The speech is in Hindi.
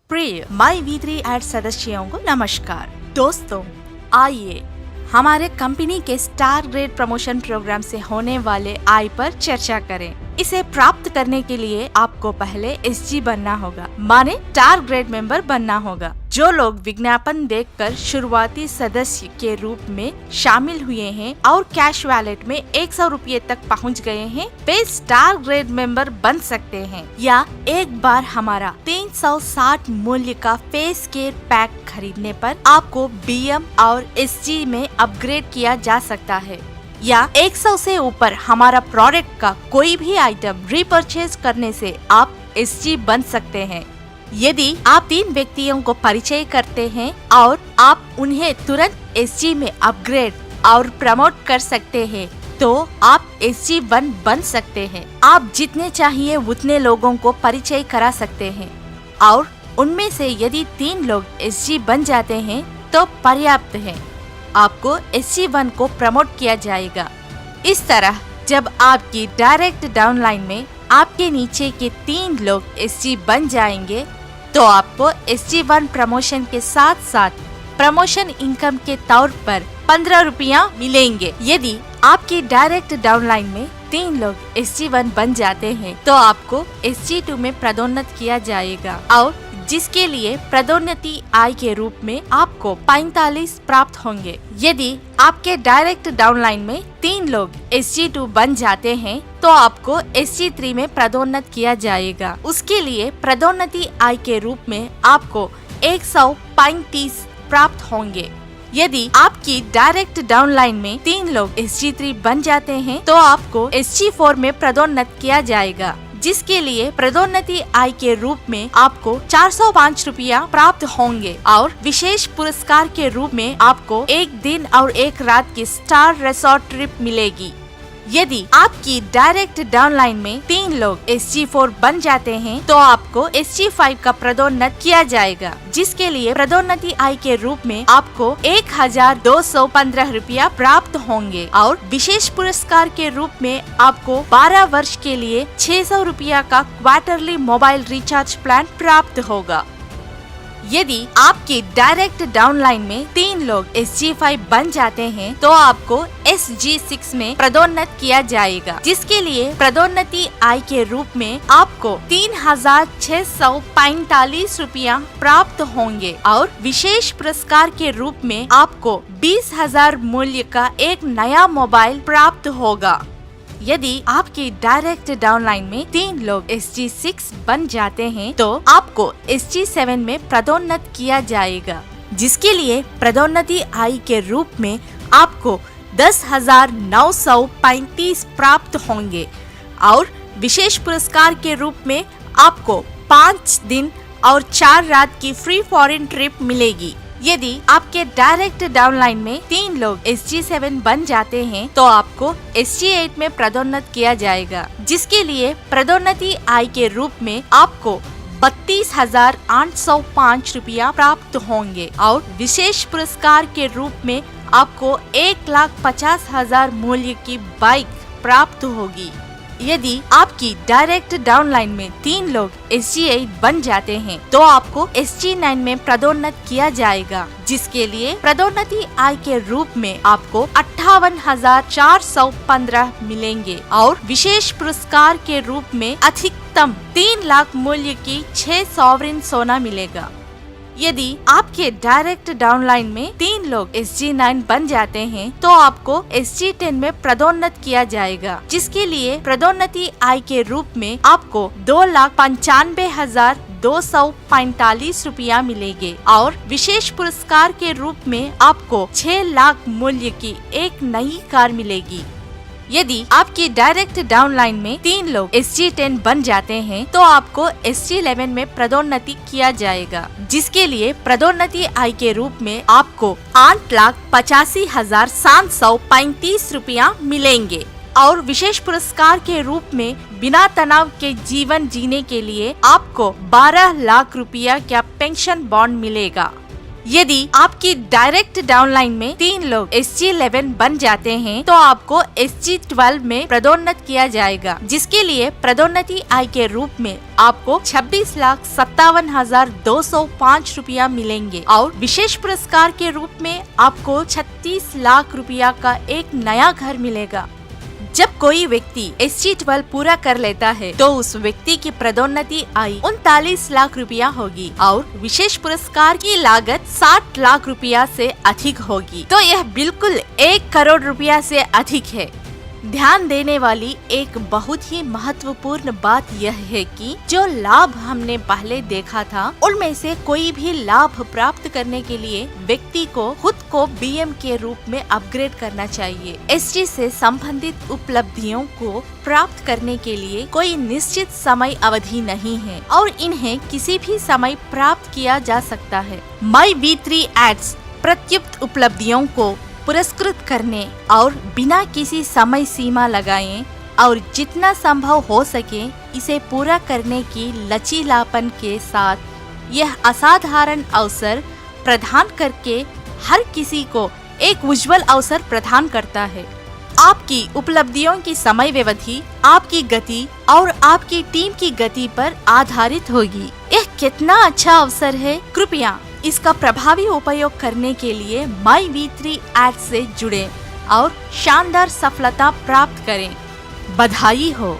प्रिय माई वी3 ऐड सदस्यों को नमस्कार। दोस्तों, आइए हमारे कंपनी के स्टार ग्रेड प्रमोशन प्रोग्राम से होने वाले आय पर चर्चा करें। इसे प्राप्त करने के लिए आपको पहले एसजी बनना होगा, माने स्टार ग्रेड मेंबर बनना होगा। जो लोग विज्ञापन देखकर शुरुआती सदस्य के रूप में शामिल हुए हैं और कैश वॉलेट में 100 रुपये तक पहुंच गए हैं, वे स्टार ग्रेड मेंबर बन सकते हैं। या एक बार हमारा 360 मूल्य का फेस केयर पैक खरीदने पर आपको बीएम और एसजी में अपग्रेड किया जा सकता है। या 100 से ऊपर हमारा प्रोडक्ट का कोई भी आइटम रीपरचेज करने से आप एसजी बन सकते हैं। यदि आप 3 व्यक्तियों को परिचय करते हैं और आप उन्हें तुरंत एसजी में अपग्रेड और प्रमोट कर सकते हैं, तो आप SG1 बन सकते हैं। आप जितने चाहिए उतने लोगों को परिचय करा सकते हैं और उनमें से यदि 3 लोग SG बन जाते हैं तो पर्याप्त है। आपको SG1 को प्रमोट किया जाएगा। इस तरह जब आपकी डायरेक्ट डाउनलाइन में आपके नीचे के 3 लोग SG बन जाएंगे तो आपको SG1 प्रमोशन के साथ साथ प्रमोशन इनकम के तौर पर 15 रुपया मिलेंगे। यदि आपकी डायरेक्ट डाउनलाइन में 3 लोग SG1 बन जाते हैं तो आपको SG2 में पदोन्नत किया जाएगा और जिसके लिए पदोन्नति आय के रूप में आपको 45 प्राप्त होंगे। यदि आपके डायरेक्ट डाउनलाइन में 3 लोग SG2 बन जाते हैं तो आपको SG3 में पदोन्नत किया जाएगा। उसके लिए पदोन्नति आय के रूप में आपको 135 प्राप्त होंगे। यदि आपकी डायरेक्ट डाउनलाइन में 3 लोग SG3 बन जाते हैं तो आपको SG4 में पदोन्नत किया जाएगा, जिसके लिए पदोन्नति आय के रूप में आपको 405 रुपया प्राप्त होंगे और विशेष पुरस्कार के रूप में आपको 1 दिन और 1 रात की स्टार रिसोर्ट ट्रिप मिलेगी। यदि आपकी डायरेक्ट डाउनलाइन में 3 लोग SG4 बन जाते हैं तो आपको SG5 का पदोन्नत किया जाएगा, जिसके लिए पदोन्नति आय के रूप में आपको 1215 रुपया प्राप्त होंगे और विशेष पुरस्कार के रूप में आपको 12 वर्ष के लिए 600 रुपया का क्वार्टरली मोबाइल रिचार्ज प्लान प्राप्त होगा। यदि आपकी डायरेक्ट डाउनलाइन में 3 लोग SG5 बन जाते हैं तो आपको SG6 में पदोन्नत किया जाएगा, जिसके लिए पदोन्नति आय के रूप में आपको 3645 रुपया प्राप्त होंगे और विशेष पुरस्कार के रूप में आपको 20,000 मूल्य का एक नया मोबाइल प्राप्त होगा। यदि आपकी डायरेक्ट डाउनलाइन में 3 लोग SG6 बन जाते हैं तो आपको SG7 में पदोन्नत किया जाएगा, जिसके लिए पदोन्नति आय के रूप में आपको 10,935 प्राप्त होंगे और विशेष पुरस्कार के रूप में आपको 5 दिन और 4 रात की फ्री फॉरेन ट्रिप मिलेगी। यदि आपके डायरेक्ट डाउनलाइन में 3 लोग SG7 बन जाते हैं तो आपको SG8 में पदोन्नत किया जाएगा, जिसके लिए पदोन्नति आय के रूप में आपको 32,805 रुपया प्राप्त होंगे और विशेष पुरस्कार के रूप में आपको 1,50,000 मूल्य की बाइक प्राप्त होगी। यदि आपकी डायरेक्ट डाउनलाइन में 3 लोग SG8 बन जाते हैं तो आपको SG9 में पदोन्नत किया जाएगा, जिसके लिए पदोन्नति आय के रूप में आपको 58,415 मिलेंगे और विशेष पुरस्कार के रूप में अधिकतम 3 लाख मूल्य की 6 सॉवरेन सोना मिलेगा। यदि आपके डायरेक्ट डाउनलाइन में 3 लोग SG9 बन जाते हैं तो आपको SG10 में पदोन्नत किया जाएगा, जिसके लिए पदोन्नति आय के रूप में आपको 2,95,245 रुपया मिलेंगे और विशेष पुरस्कार के रूप में आपको 6 लाख मूल्य की एक नई कार मिलेगी। यदि आपकी डायरेक्ट डाउनलाइन में 3 लोग SG10 बन जाते हैं तो आपको SG11 में पदोन्नति किया जाएगा, जिसके लिए पदोन्नति आय के रूप में आपको 8,85,735 रुपया मिलेंगे और विशेष पुरस्कार के रूप में बिना तनाव के जीवन जीने के लिए आपको 12 लाख रुपया का पेंशन बॉन्ड मिलेगा। यदि आपकी डायरेक्ट डाउनलाइन में 3 लोग SG11 बन जाते हैं तो आपको SG12 में पदोन्नत किया जाएगा, जिसके लिए पदोन्नति आय के रूप में आपको 26,57,205 रुपया मिलेंगे और विशेष पुरस्कार के रूप में आपको 36 लाख रुपया का एक नया घर मिलेगा। जब कोई व्यक्ति SG12 पूरा कर लेता है तो उस व्यक्ति की पदोन्नति आय 39 लाख रुपया होगी और विशेष पुरस्कार की लागत 60 लाख रुपया से अधिक होगी। तो यह बिल्कुल 1 करोड़ रुपया से अधिक है। ध्यान देने वाली एक बहुत ही महत्वपूर्ण बात यह है कि जो लाभ हमने पहले देखा था उनमें से कोई भी लाभ प्राप्त करने के लिए व्यक्ति को खुद को BM के रूप में अपग्रेड करना चाहिए। SG से संबंधित उपलब्धियों को प्राप्त करने के लिए कोई निश्चित समय अवधि नहीं है और इन्हें किसी भी समय प्राप्त किया जा सकता है। MyV3 एड्स प्रत्युक्त उपलब्धियों को पुरस्कृत करने और बिना किसी समय सीमा लगाए और जितना संभव हो सके इसे पूरा करने की लचीलापन के साथ यह असाधारण अवसर प्रदान करके हर किसी को एक उज्जवल अवसर प्रदान करता है। आपकी उपलब्धियों की समय व्यवधि आपकी गति और आपकी टीम की गति पर आधारित होगी। यह कितना अच्छा अवसर है। कृपया इसका प्रभावी उपयोग करने के लिए MyV3 एड्स से जुड़ें और शानदार सफलता प्राप्त करें। बधाई हो।